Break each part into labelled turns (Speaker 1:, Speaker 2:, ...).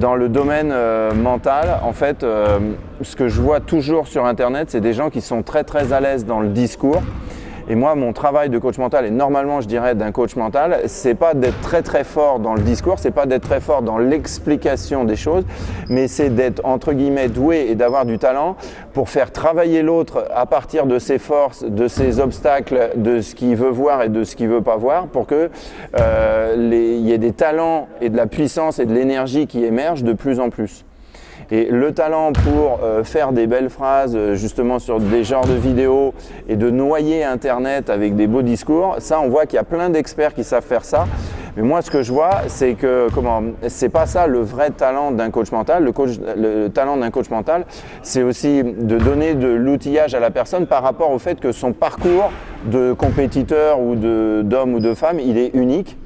Speaker 1: dans le domaine mental, en fait, ce que je vois toujours sur Internet, c'est des gens qui sont très à l'aise dans le discours. Et moi, mon travail de coach mental, et normalement je dirais d'un coach mental, c'est pas d'être très fort dans le discours, c'est pas d'être très fort dans l'explication des choses, mais c'est d'être entre guillemets doué et d'avoir du talent pour faire travailler l'autre à partir de ses forces, de ses obstacles, de ce qu'il veut voir et de ce qu'il veut pas voir, pour que y ait des talents et de la puissance et de l'énergie qui émergent de plus en plus. Et le talent pour faire des belles phrases justement sur des genres de vidéos et de noyer Internet avec des beaux discours, ça on voit qu'il y a plein d'experts qui savent faire ça. Mais moi ce que je vois, c'est que c'est pas ça le vrai talent d'un coach mental. Le talent d'un coach mental, c'est aussi de donner de l'outillage à la personne par rapport au fait que son parcours de compétiteur ou d'homme ou de femme, il est unique.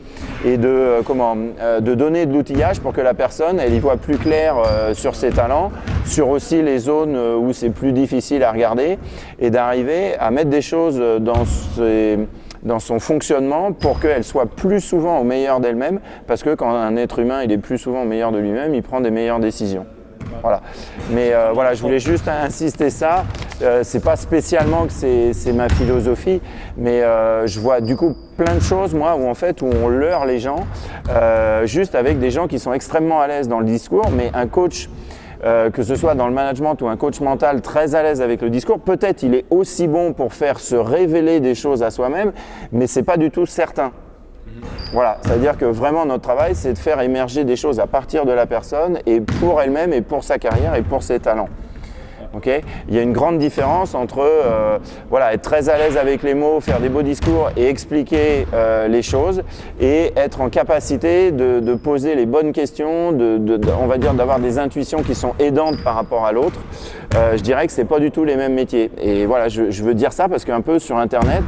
Speaker 1: Et de donner de l'outillage pour que la personne elle y voit plus clair sur ses talents, sur aussi les zones où c'est plus difficile à regarder, et d'arriver à mettre des choses dans son fonctionnement pour qu'elle soit plus souvent au meilleur d'elle-même, parce que quand un être humain il est plus souvent au meilleur de lui-même, il prend des meilleures décisions. Voilà. Mais voilà, je voulais juste insister ça. C'est pas spécialement que c'est ma philosophie, mais je vois du coup plein de choses moi où on leurre les gens juste avec des gens qui sont extrêmement à l'aise dans le discours, mais un coach que ce soit dans le management ou un coach mental très à l'aise avec le discours, peut-être il est aussi bon pour faire se révéler des choses à soi-même, mais c'est pas du tout certain. Voilà, c'est-à-dire que vraiment notre travail, c'est de faire émerger des choses à partir de la personne et pour elle-même et pour sa carrière et pour ses talents. Okay, il y a une grande différence entre être très à l'aise avec les mots, faire des beaux discours et expliquer les choses, et être en capacité de poser les bonnes questions, on va dire d'avoir des intuitions qui sont aidantes par rapport à l'autre. Je dirais que c'est pas du tout les mêmes métiers. Et voilà, je veux dire ça parce qu'un peu sur Internet,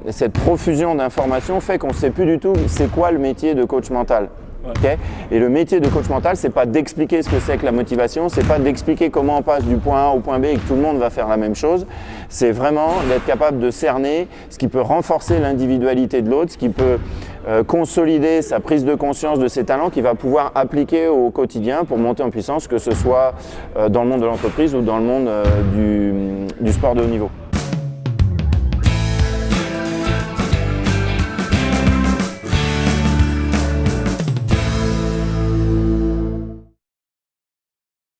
Speaker 1: cette profusion d'informations fait qu'on ne sait plus du tout c'est quoi le métier de coach mental. Okay. Et le métier de coach mental, c'est pas d'expliquer ce que c'est que la motivation, c'est pas d'expliquer comment on passe du point A au point B et que tout le monde va faire la même chose. C'est vraiment d'être capable de cerner ce qui peut renforcer l'individualité de l'autre, ce qui peut consolider sa prise de conscience de ses talents qu'il va pouvoir appliquer au quotidien pour monter en puissance, que ce soit dans le monde de l'entreprise ou dans le monde du sport de haut niveau.